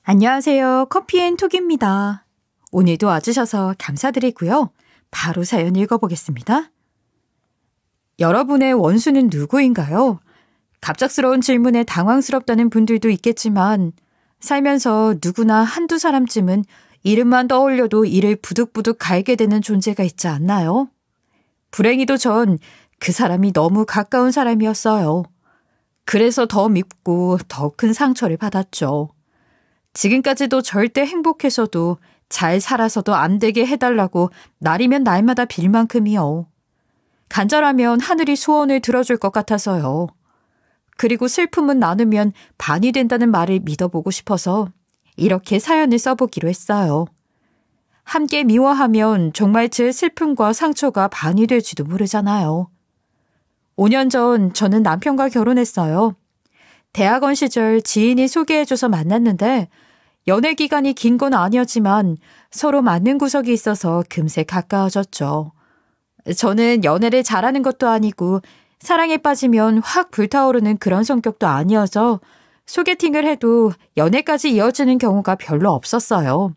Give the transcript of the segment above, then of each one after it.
안녕하세요. 커피앤톡입니다. 오늘도 와주셔서 감사드리고요. 바로 사연 읽어보겠습니다. 여러분의 원수는 누구인가요? 갑작스러운 질문에 당황스럽다는 분들도 있겠지만 살면서 누구나 한두 사람쯤은 이름만 떠올려도 이를 부득부득 갈게 되는 존재가 있지 않나요? 불행히도 전 그 사람이 너무 가까운 사람이었어요. 그래서 더 밉고 더 큰 상처를 받았죠. 지금까지도 절대 행복해서도 잘 살아서도 안 되게 해달라고 날이면 날마다 빌 만큼이요. 간절하면 하늘이 소원을 들어줄 것 같아서요. 그리고 슬픔은 나누면 반이 된다는 말을 믿어보고 싶어서 이렇게 사연을 써보기로 했어요. 함께 미워하면 정말 제 슬픔과 상처가 반이 될지도 모르잖아요. 5년 전 저는 남편과 결혼했어요. 대학원 시절 지인이 소개해줘서 만났는데 연애 기간이 긴 건 아니었지만 서로 맞는 구석이 있어서 금세 가까워졌죠. 저는 연애를 잘하는 것도 아니고 사랑에 빠지면 확 불타오르는 그런 성격도 아니어서 소개팅을 해도 연애까지 이어지는 경우가 별로 없었어요.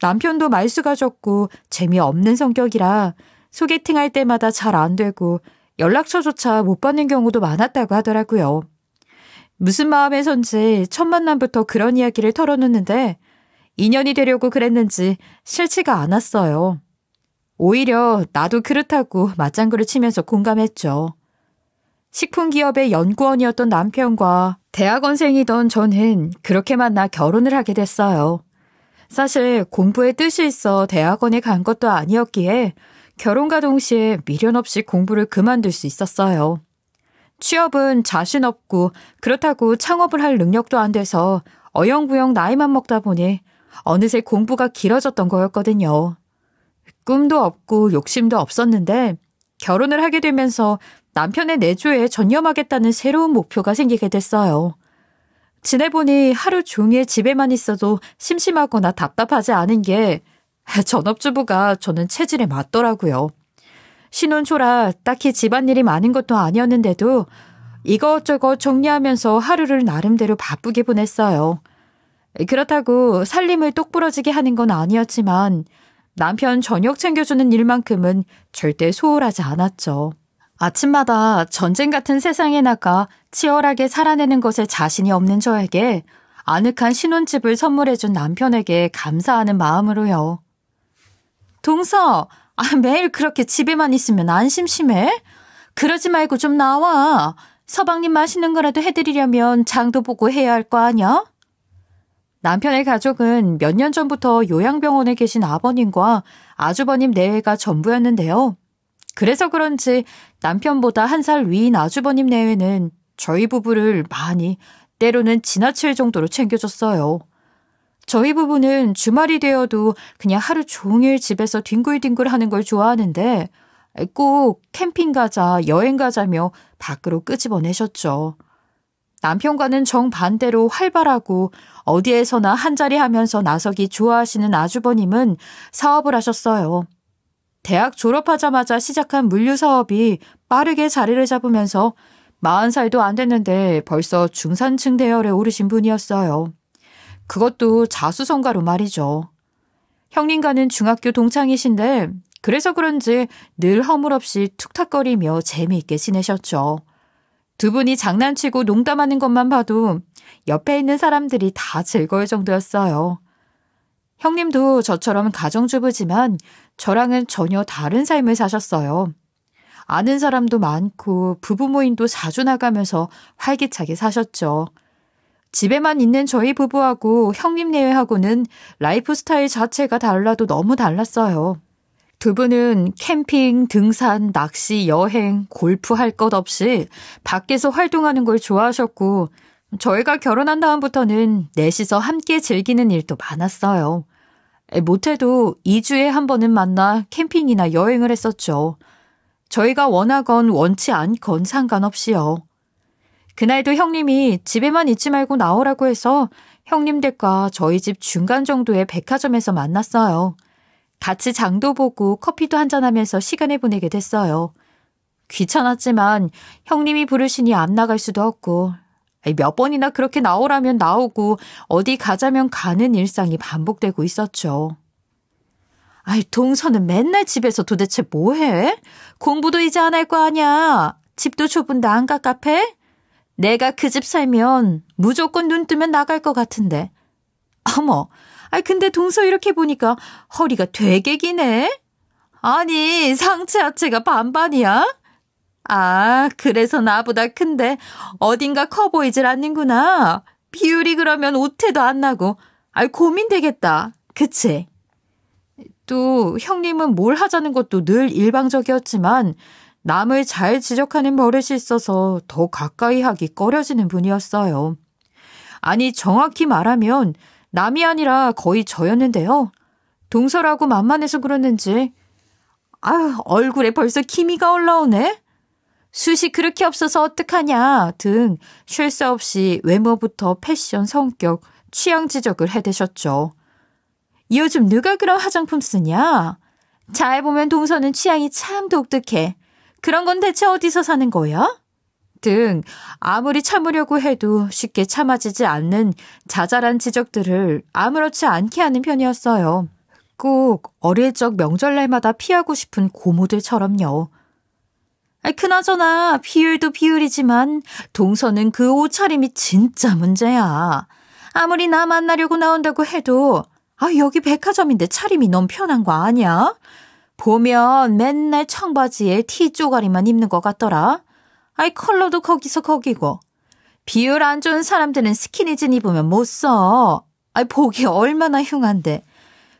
남편도 말수가 적고 재미없는 성격이라 소개팅할 때마다 잘 안 되고 연락처조차 못 받는 경우도 많았다고 하더라고요. 무슨 마음에선지 첫 만남부터 그런 이야기를 털어놓는데 인연이 되려고 그랬는지 싫지가 않았어요. 오히려 나도 그렇다고 맞장구를 치면서 공감했죠. 식품기업의 연구원이었던 남편과 대학원생이던 저는 그렇게 만나 결혼을 하게 됐어요. 사실 공부에 뜻이 있어 대학원에 간 것도 아니었기에 결혼과 동시에 미련 없이 공부를 그만둘 수 있었어요. 취업은 자신 없고 그렇다고 창업을 할 능력도 안 돼서 어영부영 나이만 먹다 보니 어느새 공부가 길어졌던 거였거든요. 꿈도 없고 욕심도 없었는데 결혼을 하게 되면서 남편의 내조에 전념하겠다는 새로운 목표가 생기게 됐어요. 지내보니 하루 종일 집에만 있어도 심심하거나 답답하지 않은 게 전업주부가 저는 체질에 맞더라고요. 신혼초라 딱히 집안일이 많은 것도 아니었는데도 이것저것 정리하면서 하루를 나름대로 바쁘게 보냈어요. 그렇다고 살림을 똑부러지게 하는 건 아니었지만 남편 저녁 챙겨주는 일만큼은 절대 소홀하지 않았죠. 아침마다 전쟁 같은 세상에 나가 치열하게 살아내는 것에 자신이 없는 저에게 아늑한 신혼집을 선물해준 남편에게 감사하는 마음으로요. 동서, 매일 그렇게 집에만 있으면 안 심심해? 그러지 말고 좀 나와. 서방님 맛있는 거라도 해드리려면 장도 보고 해야 할 거 아냐? 남편의 가족은 몇 년 전부터 요양병원에 계신 아버님과 아주버님 내외가 전부였는데요. 그래서 그런지 남편보다 1살 위인 아주버님 내외는 저희 부부를 많이, 때로는 지나칠 정도로 챙겨줬어요. 저희 부부는 주말이 되어도 그냥 하루 종일 집에서 뒹굴뒹굴 하는 걸 좋아하는데 꼭 캠핑 가자, 여행 가자며 밖으로 끄집어내셨죠. 남편과는 정반대로 활발하고 어디에서나 한자리 하면서 나서기 좋아하시는 아주버님은 사업을 하셨어요. 대학 졸업하자마자 시작한 물류 사업이 빠르게 자리를 잡으면서 40살도 안 됐는데 벌써 중산층 대열에 오르신 분이었어요. 그것도 자수성가로 말이죠. 형님과는 중학교 동창이신데 그래서 그런지 늘 허물없이 툭탁거리며 재미있게 지내셨죠. 두 분이 장난치고 농담하는 것만 봐도 옆에 있는 사람들이 다 즐거울 정도였어요. 형님도 저처럼 가정주부지만 저랑은 전혀 다른 삶을 사셨어요. 아는 사람도 많고 부부 모임도 자주 나가면서 활기차게 사셨죠. 집에만 있는 저희 부부하고 형님 내외하고는 라이프 스타일 자체가 달라도 너무 달랐어요. 두 분은 캠핑, 등산, 낚시, 여행, 골프 할 것 없이 밖에서 활동하는 걸 좋아하셨고 저희가 결혼한 다음부터는 넷이서 함께 즐기는 일도 많았어요. 못해도 2주에 한 번은 만나 캠핑이나 여행을 했었죠. 저희가 원하건 원치 않건 상관없이요. 그날도 형님이 집에만 있지 말고 나오라고 해서 형님 댁과 저희 집 중간 정도의 백화점에서 만났어요. 같이 장도 보고 커피도 한잔하면서 시간을 보내게 됐어요. 귀찮았지만 형님이 부르시니 안 나갈 수도 없고 몇 번이나 그렇게 나오라면 나오고 어디 가자면 가는 일상이 반복되고 있었죠. 동서는 맨날 집에서 도대체 뭐 해? 공부도 이제 안 할 거 아니야. 집도 좁은데 안 갑갑해? 내가 그 집 살면 무조건 눈 뜨면 나갈 것 같은데. 어머, 근데 동서 이렇게 보니까 허리가 되게 기네? 아니, 상체 하체가 반반이야? 그래서 나보다 큰데 어딘가 커 보이질 않는구나. 비율이 그러면 오태도 안 나고. 고민되겠다. 그치? 또 형님은 뭘 하자는 것도 늘 일방적이었지만 남을 잘 지적하는 버릇이 있어서 더 가까이 하기 꺼려지는 분이었어요. 정확히 말하면 남이 아니라 거의 저였는데요. 동서라고 만만해서 그러는지 얼굴에 벌써 기미가 올라오네. 숱이 그렇게 없어서 어떡하냐 등 쉴 새 없이 외모부터 패션, 성격, 취향 지적을 해대셨죠. 요즘 누가 그런 화장품 쓰냐? 잘 보면 동서는 취향이 참 독특해. 그런 건 대체 어디서 사는 거야? 등 아무리 참으려고 해도 쉽게 참아지지 않는 자잘한 지적들을 아무렇지 않게 하는 편이었어요. 꼭 어릴 적 명절날마다 피하고 싶은 고모들처럼요. 그나저나 비율도 비율이지만 동서는 그 옷차림이 진짜 문제야. 아무리 나 만나려고 나온다고 해도 여기 백화점인데 차림이 너무 편한 거 아니야? 보면 맨날 청바지에 티 쪼가리만 입는 것 같더라. 컬러도 거기서 거기고. 비율 안 좋은 사람들은 스키니진 입으면 못 써. 보기 얼마나 흉한데.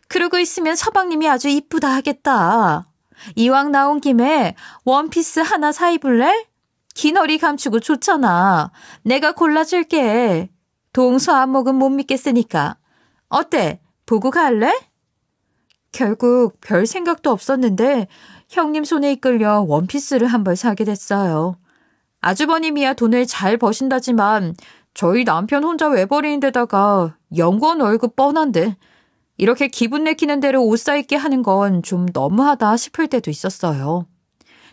그러고 있으면 서방님이 아주 이쁘다 하겠다. 이왕 나온 김에 원피스 하나 사 입을래? 긴 허리 감추고 좋잖아. 내가 골라줄게. 동서 안목은 못 믿겠으니까. 어때? 보고 갈래? 결국 별 생각도 없었는데 형님 손에 이끌려 원피스를 한 벌 사게 됐어요. 아주버님이야 돈을 잘 버신다지만 저희 남편 혼자 외벌이인 데다가 연구원 월급 뻔한데 이렇게 기분 내키는 대로 옷 사입게 하는 건 좀 너무하다 싶을 때도 있었어요.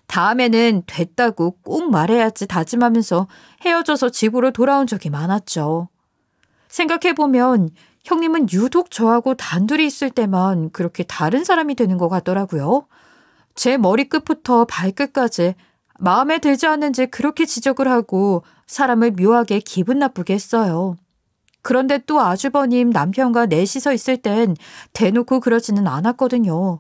다음에는 됐다고 꼭 말해야지 다짐하면서 헤어져서 집으로 돌아온 적이 많았죠. 생각해보면 형님은 유독 저하고 단둘이 있을 때만 그렇게 다른 사람이 되는 것 같더라고요. 제 머리끝부터 발끝까지 마음에 들지 않는지 그렇게 지적을 하고 사람을 묘하게 기분 나쁘게 했어요. 그런데 또 아주버님 남편과 넷이서 있을 땐 대놓고 그러지는 않았거든요.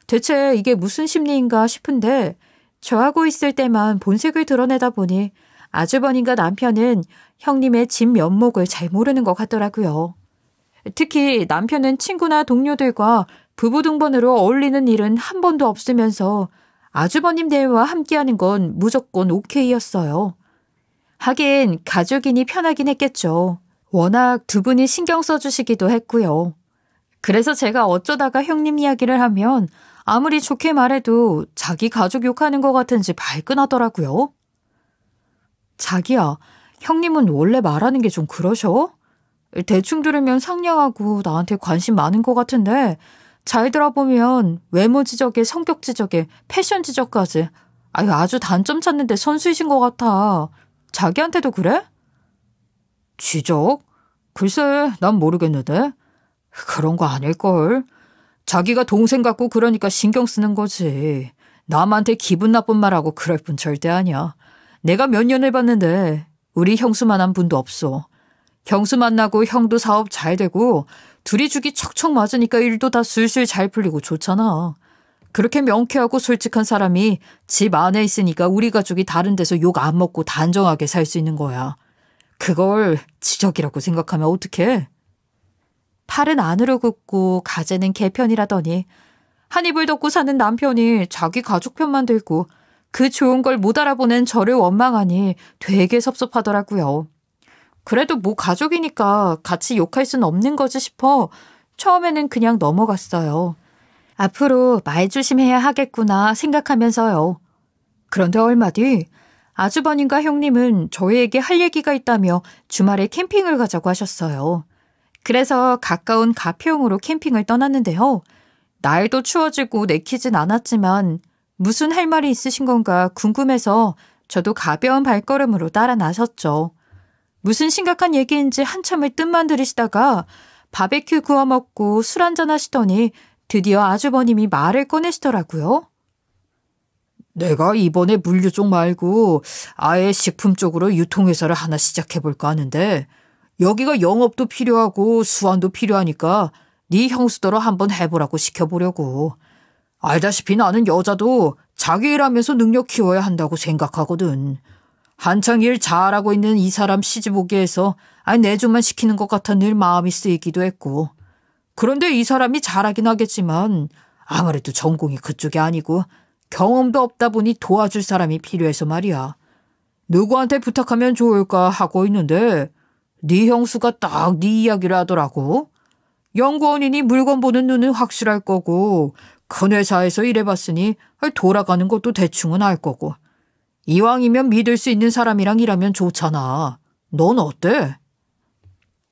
대체 이게 무슨 심리인가 싶은데 저하고 있을 때만 본색을 드러내다 보니 아주버님과 남편은 형님의 진면목을 잘 모르는 것 같더라고요. 특히 남편은 친구나 동료들과 부부 동반으로 어울리는 일은 한 번도 없으면서 아주버님 대회와 함께하는 건 무조건 오케이였어요. 하긴 가족이니 편하긴 했겠죠. 워낙 두 분이 신경 써주시기도 했고요. 그래서 제가 어쩌다가 형님 이야기를 하면 아무리 좋게 말해도 자기 가족 욕하는 것 같은지 발끈하더라고요. 자기야, 형님은 원래 말하는 게 좀 그러셔? 대충 들으면 상냥하고 나한테 관심 많은 것 같은데 잘 들어보면 외모 지적에 성격 지적에 패션 지적까지 아주 단점 찾는데 선수이신 것 같아. 자기한테도 그래? 지적? 글쎄, 난 모르겠는데. 그런 거 아닐걸. 자기가 동생 같고 그러니까 신경 쓰는 거지. 남한테 기분 나쁜 말하고 그럴 뿐 절대 아니야. 내가 몇 년을 봤는데 우리 형수만한 분도 없어. 형수 만나고 형도 사업 잘 되고 둘이 죽이 척척 맞으니까 일도 다 술술 잘 풀리고 좋잖아. 그렇게 명쾌하고 솔직한 사람이 집 안에 있으니까 우리 가족이 다른 데서 욕 안 먹고 단정하게 살 수 있는 거야. 그걸 지적이라고 생각하면 어떡해? 팔은 안으로 굽고 가재는 개편이라더니 한 입을 덮고 사는 남편이 자기 가족 편만 들고 그 좋은 걸 못 알아보는 저를 원망하니 되게 섭섭하더라고요. 그래도 뭐 가족이니까 같이 욕할 순 없는 거지 싶어 처음에는 그냥 넘어갔어요. 앞으로 말 조심해야 하겠구나 생각하면서요. 그런데 얼마 뒤 아주버님과 형님은 저희에게 할 얘기가 있다며 주말에 캠핑을 가자고 하셨어요. 그래서 가까운 가평으로 캠핑을 떠났는데요. 날도 추워지고 내키진 않았지만 무슨 할 말이 있으신 건가 궁금해서 저도 가벼운 발걸음으로 따라 나섰죠. 무슨 심각한 얘기인지 한참을 뜸만 들이시다가 바베큐 구워 먹고 술 한잔 하시더니 드디어 아주버님이 말을 꺼내시더라고요. 내가 이번에 물류 쪽 말고 아예 식품 쪽으로 유통회사를 하나 시작해볼까 하는데 여기가 영업도 필요하고 수완도 필요하니까 네 형수더러 한번 해보라고 시켜보려고. 알다시피 나는 여자도 자기 일하면서 능력 키워야 한다고 생각하거든. 한창 일 잘하고 있는 이 사람 시집 오게 해서 내조만 시키는 것 같아 늘 마음이 쓰이기도 했고. 그런데 이 사람이 잘하긴 하겠지만 아무래도 전공이 그쪽이 아니고 경험도 없다 보니 도와줄 사람이 필요해서 말이야. 누구한테 부탁하면 좋을까 하고 있는데 네 형수가 딱 네 이야기를 하더라고. 연구원이니 물건 보는 눈은 확실할 거고 큰 회사에서 일해봤으니 돌아가는 것도 대충은 알 거고 이왕이면 믿을 수 있는 사람이랑 일하면 좋잖아. 넌 어때?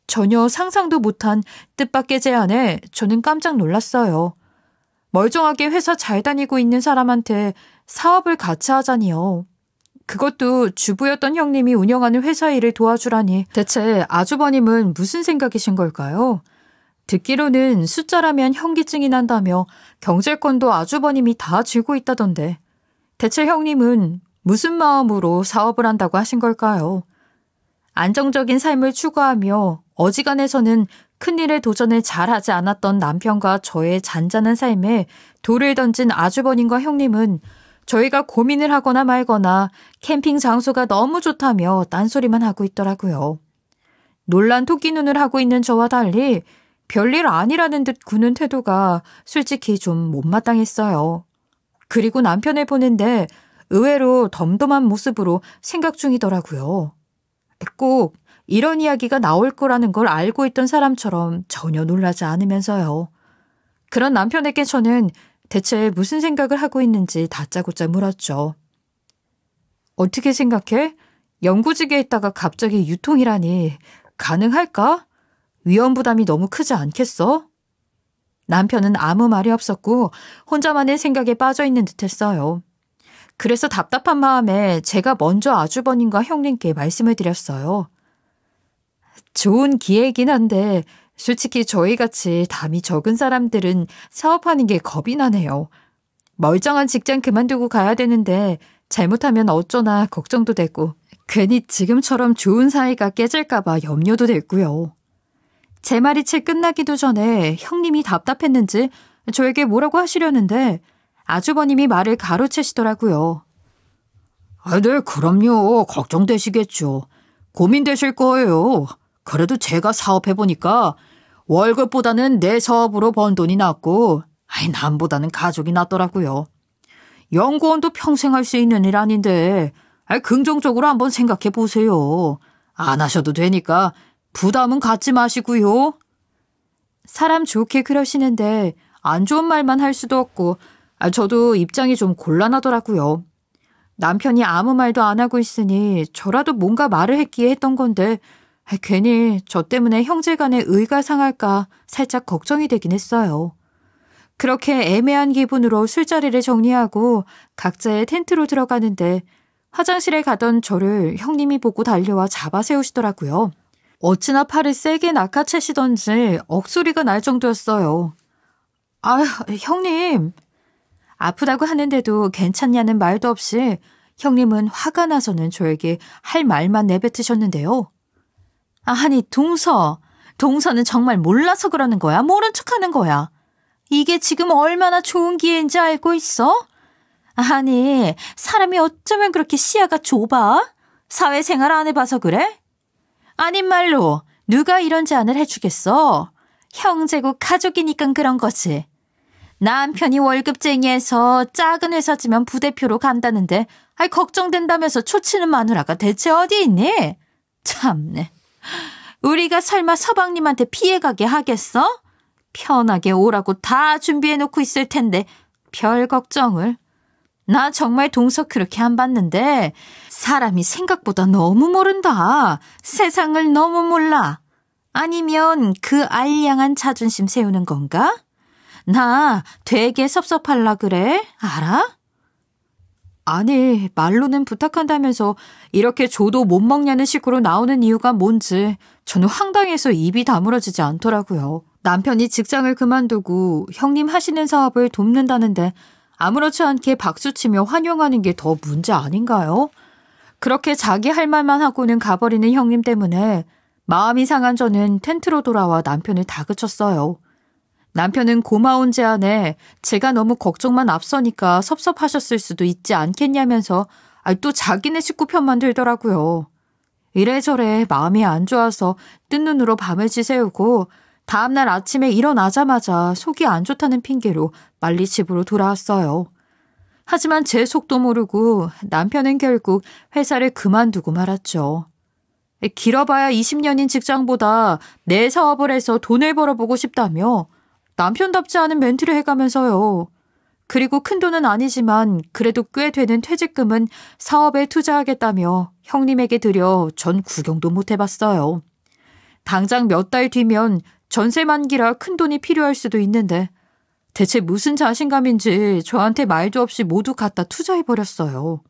전혀 상상도 못한 뜻밖의 제안에 저는 깜짝 놀랐어요. 멀쩡하게 회사 잘 다니고 있는 사람한테 사업을 같이 하자니요. 그것도 주부였던 형님이 운영하는 회사 일을 도와주라니 대체 아주버님은 무슨 생각이신 걸까요? 듣기로는 숫자라면 현기증이 난다며 경제권도 아주버님이 다 쥐고 있다던데 대체 형님은 무슨 마음으로 사업을 한다고 하신 걸까요? 안정적인 삶을 추구하며 어지간해서는 큰일에 도전을 잘하지 않았던 남편과 저의 잔잔한 삶에 돌을 던진 아주버님과 형님은 저희가 고민을 하거나 말거나 캠핑 장소가 너무 좋다며 딴소리만 하고 있더라고요. 놀란 토끼 눈을 하고 있는 저와 달리 별일 아니라는 듯 구는 태도가 솔직히 좀 못마땅했어요. 그리고 남편을 보는데 의외로 덤덤한 모습으로 생각 중이더라고요. 꼭 이런 이야기가 나올 거라는 걸 알고 있던 사람처럼 전혀 놀라지 않으면서요. 그런 남편에게 저는 대체 무슨 생각을 하고 있는지 다짜고짜 물었죠. 어떻게 생각해? 연구직에 있다가 갑자기 유통이라니 가능할까? 위험 부담이 너무 크지 않겠어? 남편은 아무 말이 없었고 혼자만의 생각에 빠져 있는 듯했어요. 그래서 답답한 마음에 제가 먼저 아주버님과 형님께 말씀을 드렸어요. 좋은 기회이긴 한데 솔직히 저희같이 담이 적은 사람들은 사업하는 게 겁이 나네요. 멀쩡한 직장 그만두고 가야 되는데 잘못하면 어쩌나 걱정도 되고 괜히 지금처럼 좋은 사이가 깨질까 봐 염려도 됐고요. 제 말이 채 끝나기도 전에 형님이 답답했는지 저에게 뭐라고 하시려는데 아주버님이 말을 가로채시더라고요. 네, 그럼요. 걱정되시겠죠. 고민되실 거예요. 그래도 제가 사업해보니까 월급보다는 내 사업으로 번 돈이 낫고 남보다는 가족이 낫더라고요. 연구원도 평생 할 수 있는 일 아닌데 긍정적으로 한번 생각해 보세요. 안 하셔도 되니까 부담은 갖지 마시고요. 사람 좋게 그러시는데 안 좋은 말만 할 수도 없고 저도 입장이 좀 곤란하더라고요. 남편이 아무 말도 안 하고 있으니 저라도 뭔가 말을 했기에 했던 건데 괜히 저 때문에 형제간의 의가 상할까 살짝 걱정이 되긴 했어요. 그렇게 애매한 기분으로 술자리를 정리하고 각자의 텐트로 들어가는데 화장실에 가던 저를 형님이 보고 달려와 잡아 세우시더라고요. 어찌나 팔을 세게 낚아채시던지 억소리가 날 정도였어요. 형님. 아프다고 하는데도 괜찮냐는 말도 없이 형님은 화가 나서는 저에게 할 말만 내뱉으셨는데요. 아니 동서는 정말 몰라서 그러는 거야? 모른 척하는 거야? 이게 지금 얼마나 좋은 기회인지 알고 있어? 아니 사람이 어쩌면 그렇게 시야가 좁아? 사회생활 안 해봐서 그래? 아닌 말로 누가 이런 제안을 해주겠어? 형제고 가족이니까 그런 거지. 남편이 월급쟁이에서 작은 회사지만 부대표로 간다는데 걱정된다면서 초치는 마누라가 대체 어디 있니? 참네. 우리가 설마 서방님한테 피해가게 하겠어? 편하게 오라고 다 준비해놓고 있을 텐데 별 걱정을. 나 정말 동서 그렇게 안 봤는데 사람이 생각보다 너무 모른다. 세상을 너무 몰라. 아니면 그 알량한 자존심 세우는 건가? 나 되게 섭섭할라 그래. 알아? 아니, 말로는 부탁한다면서 이렇게 줘도 못 먹냐는 식으로 나오는 이유가 뭔지 저는 황당해서 입이 다물어지지 않더라고요. 남편이 직장을 그만두고 형님 하시는 사업을 돕는다는데 아무렇지 않게 박수치며 환영하는 게 더 문제 아닌가요? 그렇게 자기 할 말만 하고는 가버리는 형님 때문에 마음이 상한 저는 텐트로 돌아와 남편을 다그쳤어요. 남편은 고마운 제안에 제가 너무 걱정만 앞서니까 섭섭하셨을 수도 있지 않겠냐면서 또 자기네 식구 편만 들더라고요. 이래저래 마음이 안 좋아서 뜬 눈으로 밤을 지새우고 다음날 아침에 일어나자마자 속이 안 좋다는 핑계로 빨리 집으로 돌아왔어요. 하지만 제 속도 모르고 남편은 결국 회사를 그만두고 말았죠. 길어봐야 20년인 직장보다 내 사업을 해서 돈을 벌어보고 싶다며 남편답지 않은 멘트를 해가면서요. 그리고 큰돈은 아니지만 그래도 꽤 되는 퇴직금은 사업에 투자하겠다며 형님에게 드려 전 구경도 못 해봤어요. 당장 몇 달 뒤면 전세 만기라 큰돈이 필요할 수도 있는데 대체 무슨 자신감인지 저한테 말도 없이 모두 갖다 투자해버렸어요.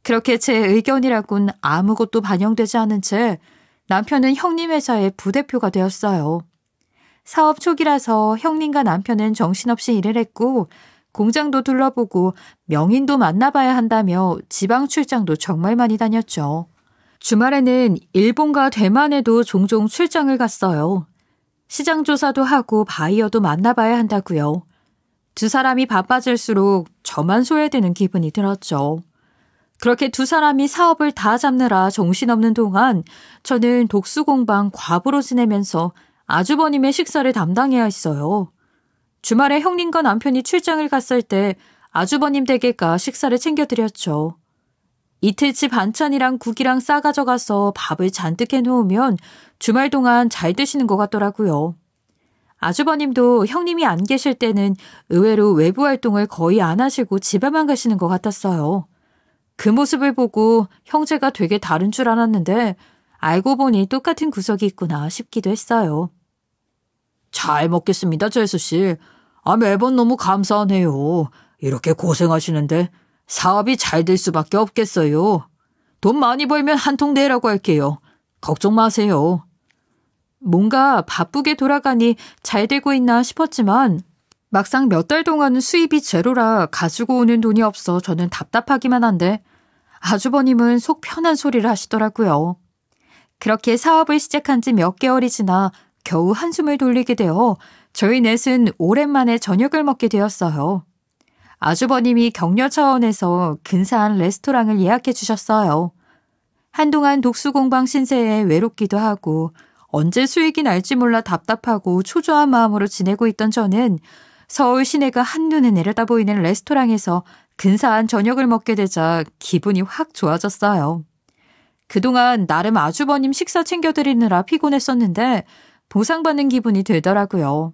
그렇게 제 의견이라곤 아무것도 반영되지 않은 채 남편은 형님 회사의 부대표가 되었어요. 사업 초기라서 형님과 남편은 정신없이 일을 했고 공장도 둘러보고 명인도 만나봐야 한다며 지방 출장도 정말 많이 다녔죠. 주말에는 일본과 대만에도 종종 출장을 갔어요. 시장 조사도 하고 바이어도 만나봐야 한다고요. 두 사람이 바빠질수록 저만 소외되는 기분이 들었죠. 그렇게 두 사람이 사업을 다 잡느라 정신없는 동안 저는 독수공방 과부로 지내면서 아주버님의 식사를 담당해야 했어요. 주말에 형님과 남편이 출장을 갔을 때 아주버님 댁에가 식사를 챙겨드렸죠. 이틀치 반찬이랑 국이랑 싸가져 가서 밥을 잔뜩 해놓으면 주말 동안 잘 드시는 것 같더라고요. 아주버님도 형님이 안 계실 때는 의외로 외부 활동을 거의 안 하시고 집에만 가시는 것 같았어요. 그 모습을 보고 형제가 되게 다른 줄 알았는데 알고 보니 똑같은 구석이 있구나 싶기도 했어요. 잘 먹겠습니다, 재수 씨. 매번 너무 감사하네요. 이렇게 고생하시는데 사업이 잘 될 수밖에 없겠어요. 돈 많이 벌면 한 통 내라고 할게요. 걱정 마세요. 뭔가 바쁘게 돌아가니 잘 되고 있나 싶었지만 막상 몇 달 동안은 수입이 제로라 가지고 오는 돈이 없어 저는 답답하기만 한데 아주버님은 속 편한 소리를 하시더라고요. 그렇게 사업을 시작한 지 몇 개월이 지나 겨우 한숨을 돌리게 되어 저희 넷은 오랜만에 저녁을 먹게 되었어요. 아주버님이 격려 차원에서 근사한 레스토랑을 예약해 주셨어요. 한동안 독수공방 신세에 외롭기도 하고 언제 수익이 날지 몰라 답답하고 초조한 마음으로 지내고 있던 저는 서울 시내가 한눈에 내려다 보이는 레스토랑에서 근사한 저녁을 먹게 되자 기분이 확 좋아졌어요. 그동안 나름 아주버님 식사 챙겨드리느라 피곤했었는데 보상받는 기분이 들더라고요.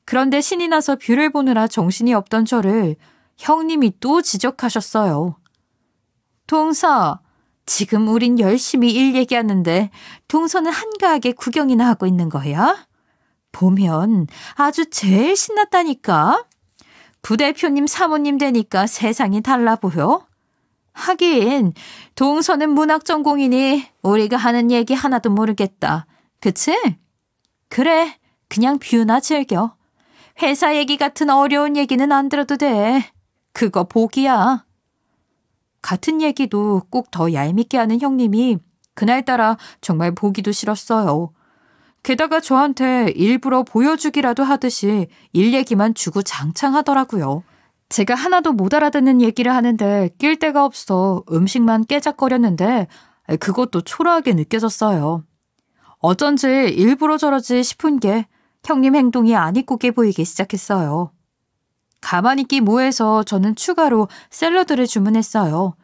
그런데 신이 나서 뷰를 보느라 정신이 없던 저를 형님이 또 지적하셨어요. 동서, 지금 우린 열심히 일 얘기하는데 동서는 한가하게 구경이나 하고 있는 거야? 보면 아주 제일 신났다니까. 부대표님 사모님 되니까 세상이 달라 보여? 하긴 동서는 문학 전공이니 우리가 하는 얘기 하나도 모르겠다. 그치? 그래, 그냥 뷰나 즐겨. 회사 얘기 같은 어려운 얘기는 안 들어도 돼. 그거 복이야. 같은 얘기도 꼭 더 얄밉게 하는 형님이 그날따라 정말 보기도 싫었어요. 게다가 저한테 일부러 보여주기라도 하듯이 일 얘기만 주구장창하더라고요. 제가 하나도 못 알아듣는 얘기를 하는데 낄 데가 없어 음식만 깨작거렸는데 그것도 초라하게 느껴졌어요. 어쩐지 일부러 저러지 싶은 게 형님 행동이 안 이쁘게 보이기 시작했어요. 가만히 있기 뭐해서 저는 추가로 샐러드를 주문했어요.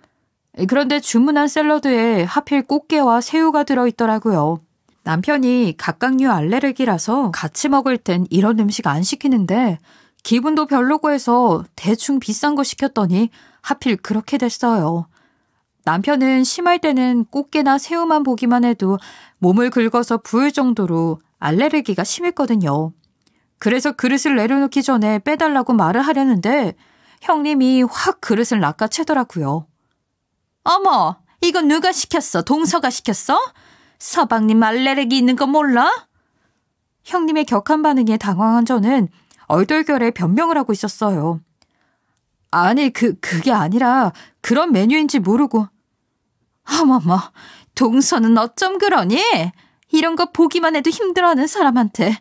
그런데 주문한 샐러드에 하필 꽃게와 새우가 들어있더라고요. 남편이 각각류 알레르기라서 같이 먹을 땐 이런 음식 안 시키는데 기분도 별로고 해서 대충 비싼 거 시켰더니 하필 그렇게 됐어요. 남편은 심할 때는 꽃게나 새우만 보기만 해도 몸을 긁어서 부을 정도로 알레르기가 심했거든요. 그래서 그릇을 내려놓기 전에 빼달라고 말을 하려는데 형님이 확 그릇을 낚아채더라고요. 어머, 이건 누가 시켰어? 동서가 시켰어? 서방님 알레르기 있는 거 몰라? 형님의 격한 반응에 당황한 저는 얼떨결에 변명을 하고 있었어요. 아니, 그게 아니라 그런 메뉴인지 모르고. 어머머, 동서는 어쩜 그러니? 이런 거 보기만 해도 힘들어하는 사람한테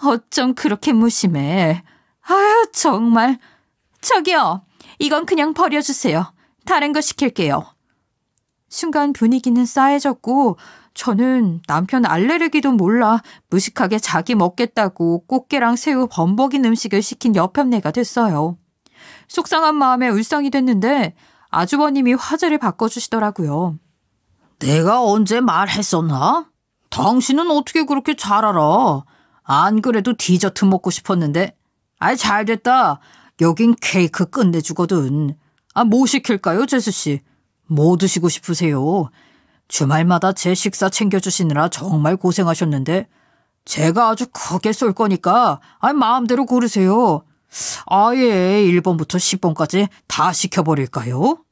어쩜 그렇게 무심해. 아유, 정말. 저기요, 이건 그냥 버려주세요. 다른 거 시킬게요. 순간 분위기는 싸해졌고 저는 남편 알레르기도 몰라 무식하게 자기 먹겠다고 꽃게랑 새우 범벅인 음식을 시킨 여편네가 됐어요. 속상한 마음에 울상이 됐는데 아주버님이 화제를 바꿔주시더라고요. 내가 언제 말했었나? 당신은 어떻게 그렇게 잘 알아? 안 그래도 디저트 먹고 싶었는데. 아이, 잘됐다. 여긴 케이크 끝내주거든. 뭐 시킬까요, 재수씨? 뭐 드시고 싶으세요? 주말마다 제 식사 챙겨주시느라 정말 고생하셨는데 제가 아주 크게 쏠 거니까 마음대로 고르세요. 아예 1번부터 10번까지 다 시켜버릴까요?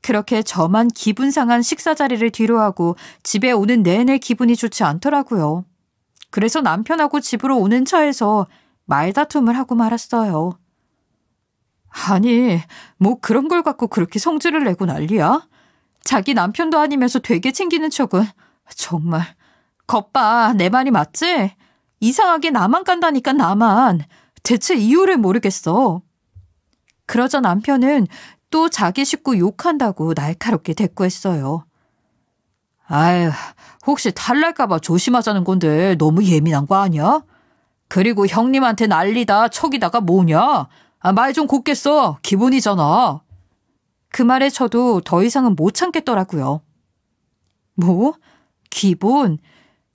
그렇게 저만 기분 상한 식사 자리를 뒤로하고 집에 오는 내내 기분이 좋지 않더라고요. 그래서 남편하고 집으로 오는 차에서 말다툼을 하고 말았어요. 아니, 뭐 그런 걸 갖고 그렇게 성질을 내고 난리야? 자기 남편도 아니면서 되게 챙기는 척은 정말. 겉봐, 내 말이 맞지? 이상하게 나만 깐다니까 나만. 대체 이유를 모르겠어. 그러자 남편은 또 자기 식구 욕한다고 날카롭게 대꾸했어요. 아유, 혹시 탈날까 봐 조심하자는 건데 너무 예민한 거 아니야? 그리고 형님한테 난리다 척이다가 뭐냐? 말 좀 곱게 써. 기본이잖아. 그 말에 저도 더 이상은 못 참겠더라고요. 뭐? 기본?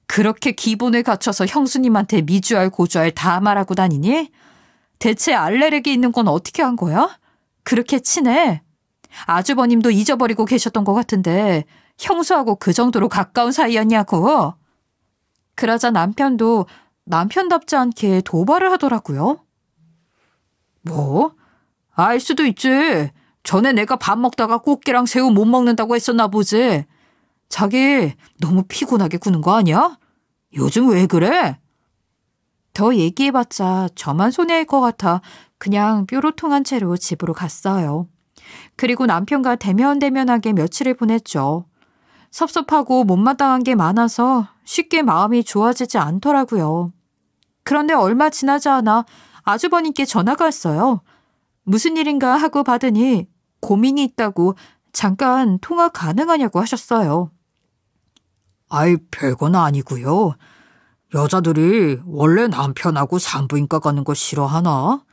그렇게 기본을 갖춰서 형수님한테 미주알 고주알 다 말하고 다니니? 대체 알레르기 있는 건 어떻게 한 거야? 그렇게 친해? 아주버님도 잊어버리고 계셨던 것 같은데 형수하고 그 정도로 가까운 사이였냐고. 그러자 남편도 남편답지 않게 도발을 하더라고요. 뭐? 알 수도 있지. 전에 내가 밥 먹다가 꽃게랑 새우 못 먹는다고 했었나 보지. 자기 너무 피곤하게 구는 거 아니야? 요즘 왜 그래? 더 얘기해봤자 저만 손해일 것 같아 그냥 뾰로통한 채로 집으로 갔어요. 그리고 남편과 대면대면하게 며칠을 보냈죠. 섭섭하고 못마땅한 게 많아서 쉽게 마음이 좋아지지 않더라고요. 그런데 얼마 지나지 않아 아주버님께 전화가 왔어요. 무슨 일인가 하고 받으니 고민이 있다고 잠깐 통화 가능하냐고 하셨어요. 아이, 별건 아니고요. 여자들이 원래 남편하고 산부인과 가는 거 싫어하나?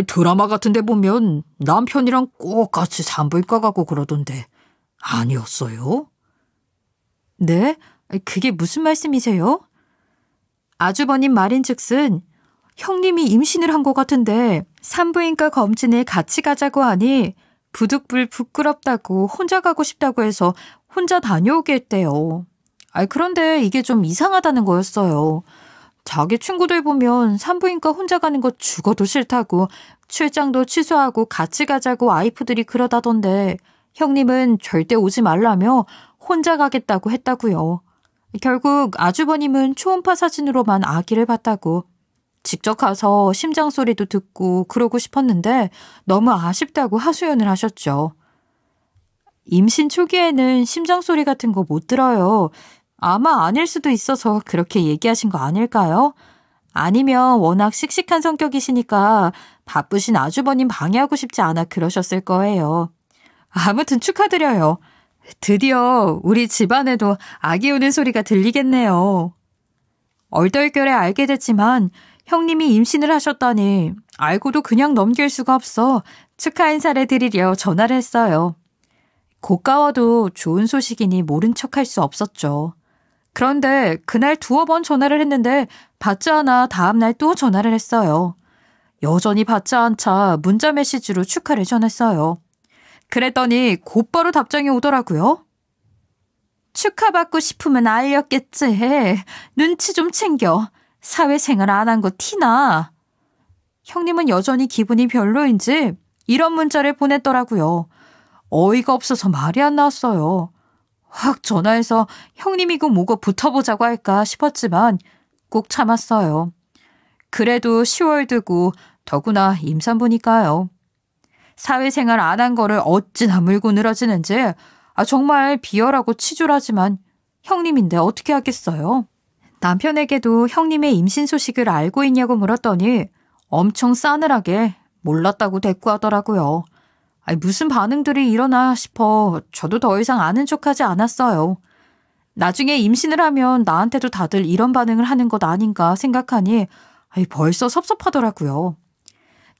드라마 같은 데 보면 남편이랑 꼭 같이 산부인과 가고 그러던데 아니었어요? 네? 그게 무슨 말씀이세요? 아주버님 말인즉슨 형님이 임신을 한 것 같은데 산부인과 검진에 같이 가자고 하니 부득불 부끄럽다고 혼자 가고 싶다고 해서 혼자 다녀오게 했대요. 그런데 이게 좀 이상하다는 거였어요. 자기 친구들 보면 산부인과 혼자 가는 거 죽어도 싫다고 출장도 취소하고 같이 가자고 와이프들이 그러다던데 형님은 절대 오지 말라며 혼자 가겠다고 했다고요. 결국 아주버님은 초음파 사진으로만 아기를 봤다고 직접 가서 심장 소리도 듣고 그러고 싶었는데 너무 아쉽다고 하소연을 하셨죠. 임신 초기에는 심장 소리 같은 거 못 들어요. 아마 아닐 수도 있어서 그렇게 얘기하신 거 아닐까요? 아니면 워낙 씩씩한 성격이시니까 바쁘신 아주버님 방해하고 싶지 않아 그러셨을 거예요. 아무튼 축하드려요. 드디어 우리 집안에도 아기 우는 소리가 들리겠네요. 얼떨결에 알게 됐지만 형님이 임신을 하셨다니 알고도 그냥 넘길 수가 없어 축하 인사를 드리려 전화를 했어요. 고가워도 좋은 소식이니 모른 척할 수 없었죠. 그런데 그날 2번 전화를 했는데 받지 않아 다음날 또 전화를 했어요. 여전히 받지 않자 문자 메시지로 축하를 전했어요. 그랬더니 곧바로 답장이 오더라고요. 축하받고 싶으면 알렸겠지. 눈치 좀 챙겨. 사회생활 안 한 거 티나. 형님은 여전히 기분이 별로인지 이런 문자를 보냈더라고요. 어이가 없어서 말이 안 나왔어요. 확 전화해서 형님이고 뭐고 붙어보자고 할까 싶었지만 꼭 참았어요. 그래도 10월 되고 더구나 임산부니까요. 사회생활 안 한 거를 어찌나 물고 늘어지는지 정말 비열하고 치졸하지만 형님인데 어떻게 하겠어요. 남편에게도 형님의 임신 소식을 알고 있냐고 물었더니 엄청 싸늘하게 몰랐다고 대꾸하더라고요. 무슨 반응들이 일어나 싶어 저도 더 이상 아는 척하지 않았어요. 나중에 임신을 하면 나한테도 다들 이런 반응을 하는 것 아닌가 생각하니 벌써 섭섭하더라고요.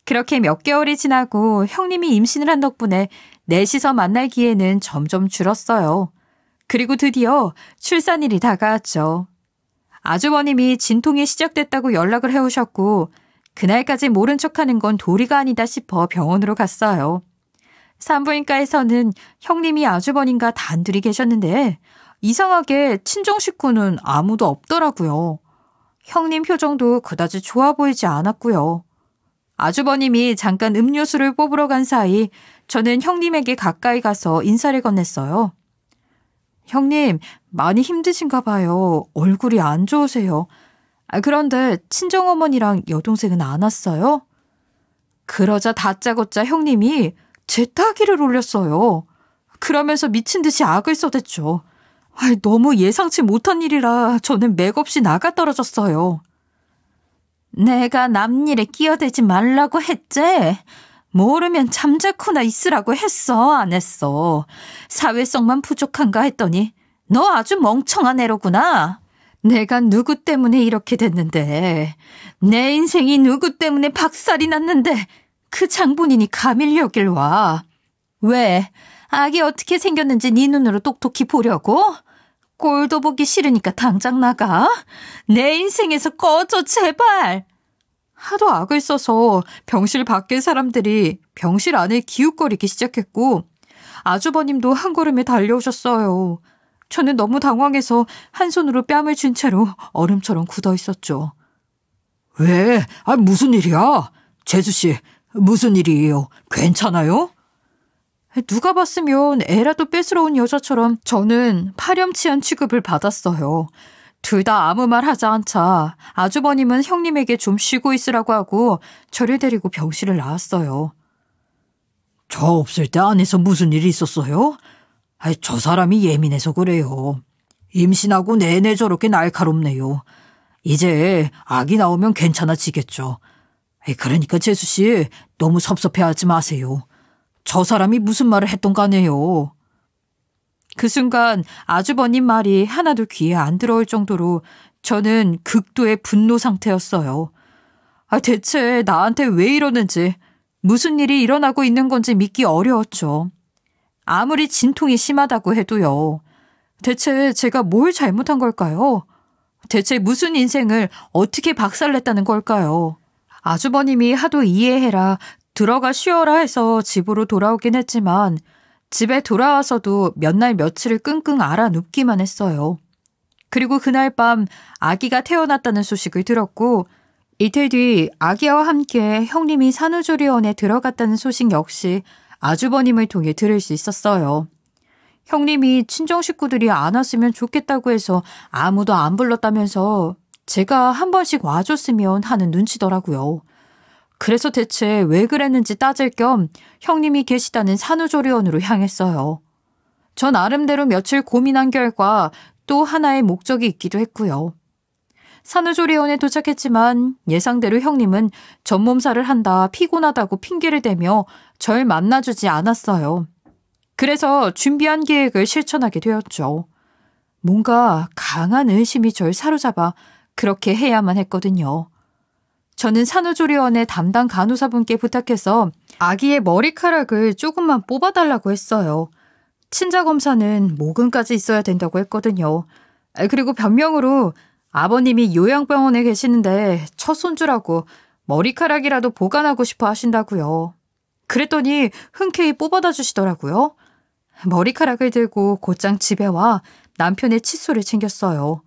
그렇게 몇 개월이 지나고 형님이 임신을 한 덕분에 넷이서 만날 기회는 점점 줄었어요. 그리고 드디어 출산일이 다가왔죠. 아주버님이 진통이 시작됐다고 연락을 해오셨고 그날까지 모른 척하는 건 도리가 아니다 싶어 병원으로 갔어요. 산부인과에서는 형님이 아주버님과 단둘이 계셨는데 이상하게 친정 식구는 아무도 없더라고요. 형님 표정도 그다지 좋아 보이지 않았고요. 아주버님이 잠깐 음료수를 뽑으러 간 사이 저는 형님에게 가까이 가서 인사를 건넸어요. 형님, 많이 힘드신가 봐요. 얼굴이 안 좋으세요. 그런데 친정어머니랑 여동생은 안 왔어요? 그러자 다짜고짜 형님이 제 따귀를 올렸어요. 그러면서 미친 듯이 악을 써댔죠. 너무 예상치 못한 일이라 저는 맥없이 나가 떨어졌어요. 내가 남 일에 끼어들지 말라고 했지? 모르면 잠자코나 있으라고 했어, 안 했어? 사회성만 부족한가 했더니 너 아주 멍청한 애로구나. 내가 누구 때문에 이렇게 됐는데, 내 인생이 누구 때문에 박살이 났는데 그 장본인이 가밀려길 와. 왜? 아기 어떻게 생겼는지 네 눈으로 똑똑히 보려고? 꼴도 보기 싫으니까 당장 나가. 내 인생에서 꺼져 제발. 하도 악을 써서 병실 밖의 사람들이 병실 안을 기웃거리기 시작했고 아주버님도 한 걸음에 달려오셨어요. 저는 너무 당황해서 한 손으로 뺨을 쥔 채로 얼음처럼 굳어 있었죠. 왜? 무슨 일이야? 재수씨, 무슨 일이에요? 괜찮아요? 누가 봤으면 애라도 뺏으러 온 여자처럼 저는 파렴치한 취급을 받았어요. 둘 다 아무 말 하지 않자 아주버님은 형님에게 좀 쉬고 있으라고 하고 저를 데리고 병실을 나왔어요. 저 없을 때 안에서 무슨 일이 있었어요? 저 사람이 예민해서 그래요. 임신하고 내내 저렇게 날카롭네요. 이제 아기 나오면 괜찮아지겠죠. 그러니까 재수씨 너무 섭섭해하지 마세요. 저 사람이 무슨 말을 했던 가네요. 그 순간 아주버님 말이 하나도 귀에 안 들어올 정도로 저는 극도의 분노 상태였어요. 대체 나한테 왜 이러는지, 무슨 일이 일어나고 있는 건지 믿기 어려웠죠. 아무리 진통이 심하다고 해도요. 대체 제가 뭘 잘못한 걸까요? 대체 무슨 인생을 어떻게 박살냈다는 걸까요? 아주버님이 하도 이해해라, 들어가 쉬어라 해서 집으로 돌아오긴 했지만 집에 돌아와서도 몇 날 며칠을 끙끙 앓아 눕기만 했어요. 그리고 그날 밤 아기가 태어났다는 소식을 들었고 이틀 뒤 아기와 함께 형님이 산후조리원에 들어갔다는 소식 역시 아주버님을 통해 들을 수 있었어요. 형님이 친정 식구들이 안 왔으면 좋겠다고 해서 아무도 안 불렀다면서 제가 한 번씩 와줬으면 하는 눈치더라고요. 그래서 대체 왜 그랬는지 따질 겸 형님이 계시다는 산후조리원으로 향했어요. 전 나름대로 며칠 고민한 결과 또 하나의 목적이 있기도 했고요. 산후조리원에 도착했지만 예상대로 형님은 전몸살을 한다 피곤하다고 핑계를 대며 절 만나주지 않았어요. 그래서 준비한 계획을 실천하게 되었죠. 뭔가 강한 의심이 절 사로잡아 그렇게 해야만 했거든요. 저는 산후조리원의 담당 간호사분께 부탁해서 아기의 머리카락을 조금만 뽑아달라고 했어요. 친자검사는 모근까지 있어야 된다고 했거든요. 그리고 변명으로 아버님이 요양병원에 계시는데 첫 손주라고 머리카락이라도 보관하고 싶어 하신다고요. 그랬더니 흔쾌히 뽑아다 주시더라고요. 머리카락을 들고 곧장 집에 와 남편의 칫솔을 챙겼어요.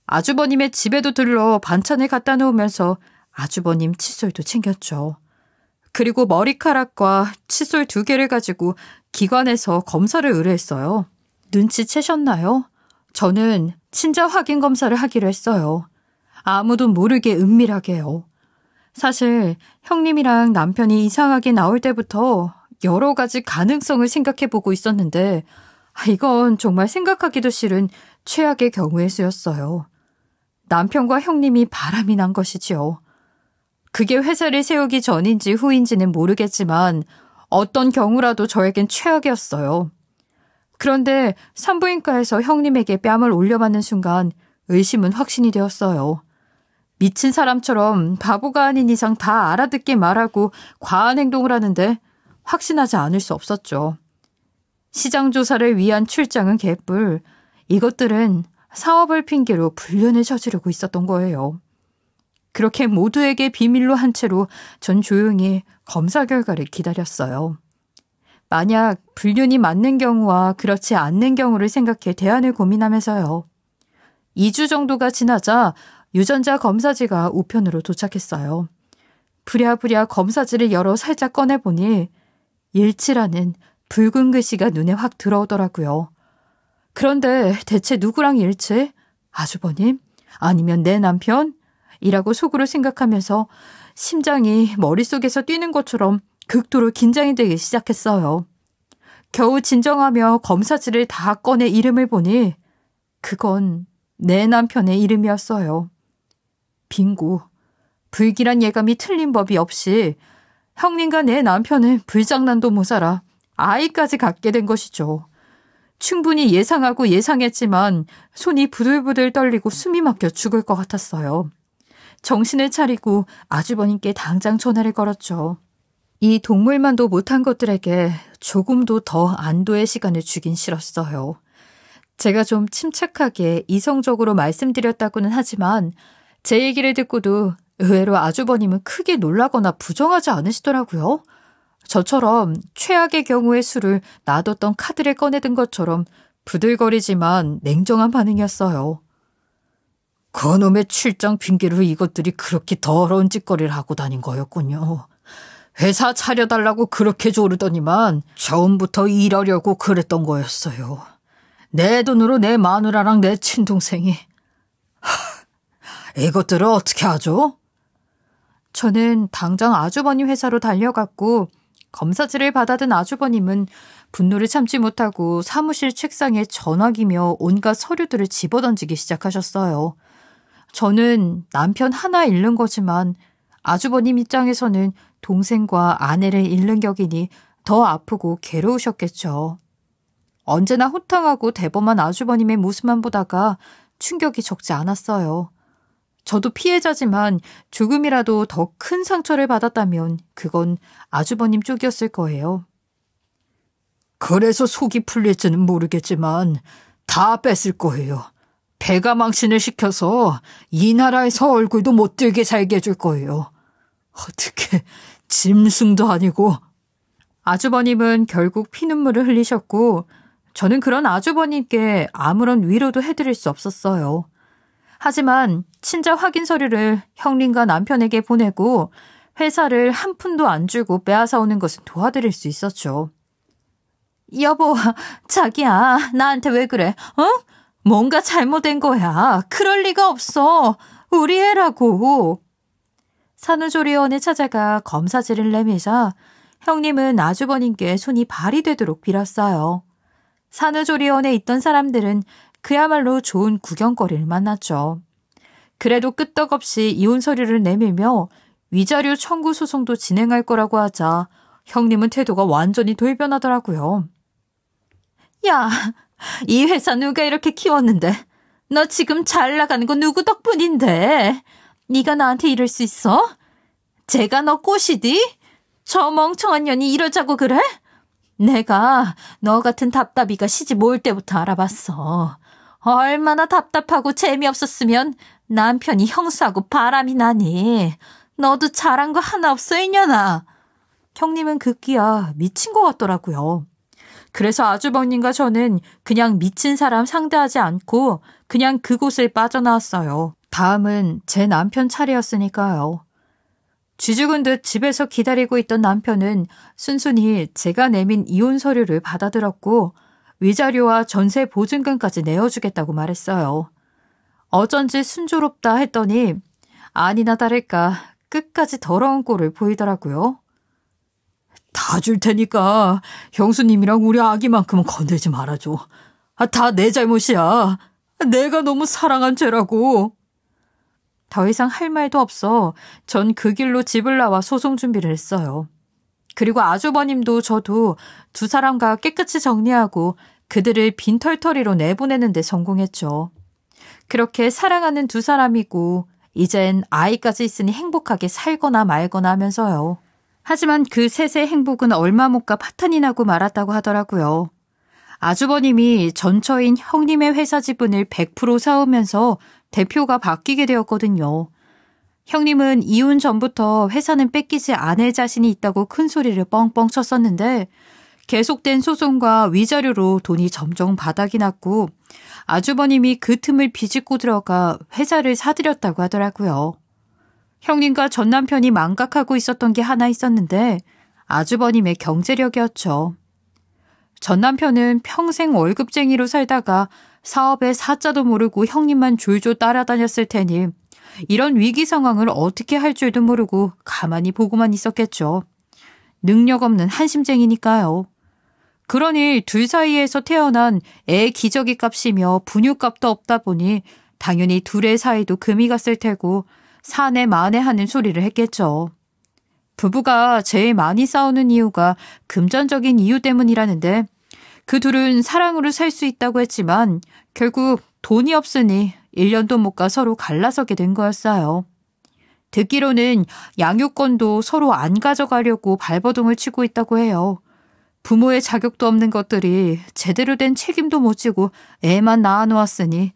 아주버님의 집에도 들러 반찬을 갖다 놓으면서 아주버님 칫솔도 챙겼죠. 그리고 머리카락과 칫솔 2개를 가지고 기관에서 검사를 의뢰했어요. 눈치채셨나요? 저는 친자 확인 검사를 하기로 했어요. 아무도 모르게 은밀하게요. 사실 형님이랑 남편이 이상하게 나올 때부터 여러 가지 가능성을 생각해보고 있었는데 이건 정말 생각하기도 싫은 최악의 경우의 수였어요. 남편과 형님이 바람이 난 것이지요. 그게 회사를 세우기 전인지 후인지는 모르겠지만 어떤 경우라도 저에겐 최악이었어요. 그런데 산부인과에서 형님에게 뺨을 올려맞는 순간 의심은 확신이 되었어요. 미친 사람처럼 바보가 아닌 이상 다 알아듣게 말하고 과한 행동을 하는데 확신하지 않을 수 없었죠. 시장조사를 위한 출장은 개뿔, 이것들은 사업을 핑계로 불륜을 저지르고 있었던 거예요. 그렇게 모두에게 비밀로 한 채로 전 조용히 검사 결과를 기다렸어요. 만약 불륜이 맞는 경우와 그렇지 않는 경우를 생각해 대안을 고민하면서요. 2주 정도가 지나자 유전자 검사지가 우편으로 도착했어요. 부랴부랴 검사지를 열어 살짝 꺼내보니 일치라는 붉은 글씨가 눈에 확 들어오더라고요. 그런데 대체 누구랑 일치? 아주버님? 아니면 내 남편? 이라고 속으로 생각하면서 심장이 머릿속에서 뛰는 것처럼 극도로 긴장이 되기 시작했어요. 겨우 진정하며 검사지를 다 꺼내 이름을 보니 그건 내 남편의 이름이었어요. 빙고. 불길한 예감이 틀린 법이 없이 형님과 내 남편은 불장난도 모자라 아이까지 갖게 된 것이죠. 충분히 예상하고 예상했지만 손이 부들부들 떨리고 숨이 막혀 죽을 것 같았어요. 정신을 차리고 아주버님께 당장 전화를 걸었죠. 이 동물만도 못한 것들에게 조금도 더 안도의 시간을 주긴 싫었어요. 제가 좀 침착하게 이성적으로 말씀드렸다고는 하지만 제 얘기를 듣고도 의외로 아주버님은 크게 놀라거나 부정하지 않으시더라고요. 저처럼 최악의 경우의 수를 놔뒀던 카드를 꺼내든 것처럼 부들거리지만 냉정한 반응이었어요. 그놈의 출장 핑계로 이것들이 그렇게 더러운 짓거리를 하고 다닌 거였군요. 회사 차려달라고 그렇게 조르더니만 처음부터 일하려고 그랬던 거였어요. 내 돈으로 내 마누라랑 내 친동생이. 이것들을 어떻게 하죠? 저는 당장 아주버님 회사로 달려갔고 검사지를 받아든 아주버님은 분노를 참지 못하고 사무실 책상에 전화기며 온갖 서류들을 집어던지기 시작하셨어요. 저는 남편 하나 잃는 거지만 아주버님 입장에서는 동생과 아내를 잃는 격이니 더 아프고 괴로우셨겠죠. 언제나 호탕하고 대범한 아주버님의 모습만 보다가 충격이 적지 않았어요. 저도 피해자지만 조금이라도 더 큰 상처를 받았다면 그건 아주버님 쪽이었을 거예요. 그래서 속이 풀릴지는 모르겠지만 다 뺐을 거예요. 배가 망신을 시켜서 이 나라에서 얼굴도 못 들게 살게 해줄 거예요. 어떻게 짐승도 아니고. 아주버님은 결국 피눈물을 흘리셨고 저는 그런 아주버님께 아무런 위로도 해드릴 수 없었어요. 하지만 친자 확인 서류를 형님과 남편에게 보내고 회사를 한 푼도 안 주고 빼앗아 오는 것은 도와드릴 수 있었죠. 여보, 자기야, 나한테 왜 그래? 어? 뭔가 잘못된 거야. 그럴 리가 없어. 우리 애라고. 산후조리원에 찾아가 검사지를 내밀자 형님은 아주버님께 손이 발이 되도록 빌었어요. 산후조리원에 있던 사람들은 그야말로 좋은 구경거리를 만났죠. 그래도 끄떡없이 이혼 서류를 내밀며 위자료 청구 소송도 진행할 거라고 하자 형님은 태도가 완전히 돌변하더라고요. 야, 이 회사 누가 이렇게 키웠는데? 너 지금 잘 나가는 거 누구 덕분인데? 네가 나한테 이럴 수 있어? 제가 너 꼬시디? 저 멍청한 년이 이러자고 그래? 내가 너 같은 답답이가 시집 올 때부터 알아봤어. 얼마나 답답하고 재미없었으면 남편이 형수하고 바람이 나니. 너도 잘한 거 하나 없어 이년아. 형님은 급기야 미친 것 같더라고요. 그래서 아주버님과 저는 그냥 미친 사람 상대하지 않고 그냥 그곳을 빠져나왔어요. 다음은 제 남편 차례였으니까요. 쥐죽은 듯 집에서 기다리고 있던 남편은 순순히 제가 내민 이혼 서류를 받아들었고 위자료와 전세 보증금까지 내어주겠다고 말했어요. 어쩐지 순조롭다 했더니 아니나 다를까 끝까지 더러운 꼴을 보이더라고요. 다 줄 테니까 형수님이랑 우리 아기만큼은 건들지 말아줘. 다 내 잘못이야. 내가 너무 사랑한 죄라고. 더 이상 할 말도 없어 전 그 길로 집을 나와 소송 준비를 했어요. 그리고 아주버님도 저도 두 사람과 깨끗이 정리하고 그들을 빈털터리로 내보내는 데 성공했죠. 그렇게 사랑하는 두 사람이고 이젠 아이까지 있으니 행복하게 살거나 말거나 하면서요. 하지만 그 셋의 행복은 얼마 못 가 파탄이 나고 말았다고 하더라고요. 아주버님이 전처인 형님의 회사 지분을 100% 사오면서 대표가 바뀌게 되었거든요. 형님은 이혼 전부터 회사는 뺏기지 않을 자신이 있다고 큰 소리를 뻥뻥 쳤었는데 계속된 소송과 위자료로 돈이 점점 바닥이 났고 아주버님이 그 틈을 비집고 들어가 회사를 사들였다고 하더라고요. 형님과 전 남편이 망각하고 있었던 게 하나 있었는데 아주버님의 경제력이었죠. 전 남편은 평생 월급쟁이로 살다가 사업에 사자도 모르고 형님만 졸졸 따라다녔을 테니 이런 위기 상황을 어떻게 할 줄도 모르고 가만히 보고만 있었겠죠. 능력 없는 한심쟁이니까요. 그러니 둘 사이에서 태어난 애 기저귀 값이며 분유값도 없다 보니 당연히 둘의 사이도 금이 갔을 테고 사내 만에 하는 소리를 했겠죠. 부부가 제일 많이 싸우는 이유가 금전적인 이유 때문이라는데 그 둘은 사랑으로 살 수 있다고 했지만 결국 돈이 없으니 1년도 못 가 서로 갈라서게 된 거였어요. 듣기로는 양육권도 서로 안 가져가려고 발버둥을 치고 있다고 해요. 부모의 자격도 없는 것들이 제대로 된 책임도 못 지고 애만 낳아놓았으니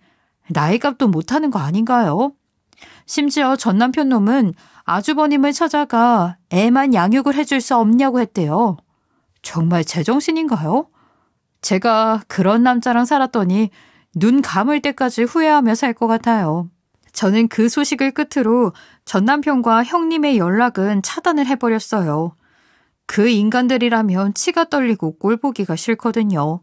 나이값도 못하는 거 아닌가요? 심지어 전 남편 놈은 아주버님을 찾아가 애만 양육을 해줄 수 없냐고 했대요. 정말 제정신인가요? 제가 그런 남자랑 살았더니 눈 감을 때까지 후회하며 살 것 같아요. 저는 그 소식을 끝으로 전 남편과 형님의 연락은 차단을 해버렸어요. 그 인간들이라면 치가 떨리고 꼴 보기가 싫거든요.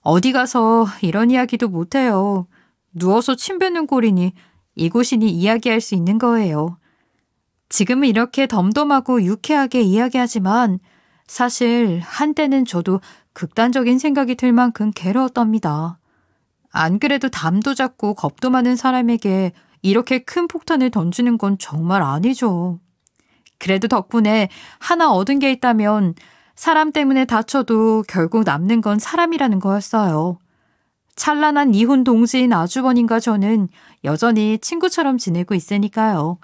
어디 가서 이런 이야기도 못해요. 누워서 침 뱉는 꼴이니 이곳이니 이야기할 수 있는 거예요. 지금은 이렇게 덤덤하고 유쾌하게 이야기하지만 사실 한때는 저도 극단적인 생각이 들 만큼 괴로웠답니다. 안 그래도 담도 작고 겁도 많은 사람에게 이렇게 큰 폭탄을 던지는 건 정말 아니죠. 그래도 덕분에 하나 얻은 게 있다면 사람 때문에 다쳐도 결국 남는 건 사람이라는 거였어요. 찬란한 이혼 동지인 아주버님과 저는 여전히 친구처럼 지내고 있으니까요.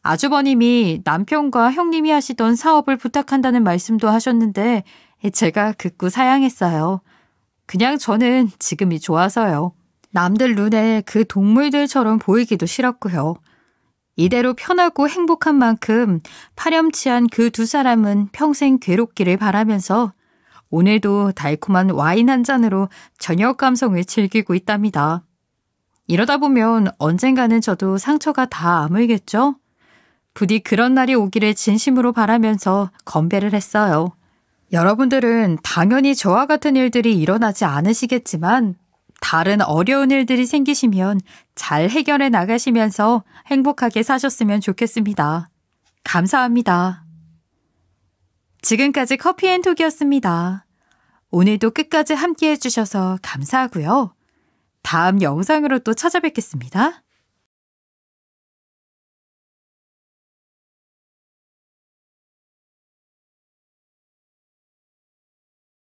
아주버님이 남편과 형님이 하시던 사업을 부탁한다는 말씀도 하셨는데 제가 극구 사양했어요. 그냥 저는 지금이 좋아서요. 남들 눈에 그 동물들처럼 보이기도 싫었고요. 이대로 편하고 행복한 만큼 파렴치한 그 두 사람은 평생 괴롭기를 바라면서 오늘도 달콤한 와인 한 잔으로 저녁 감성을 즐기고 있답니다. 이러다 보면 언젠가는 저도 상처가 다 아물겠죠? 부디 그런 날이 오기를 진심으로 바라면서 건배를 했어요. 여러분들은 당연히 저와 같은 일들이 일어나지 않으시겠지만 다른 어려운 일들이 생기시면 잘 해결해 나가시면서 행복하게 사셨으면 좋겠습니다. 감사합니다. 지금까지 커피앤톡이었습니다. 오늘도 끝까지 함께 해주셔서 감사하고요. 다음 영상으로 또 찾아뵙겠습니다.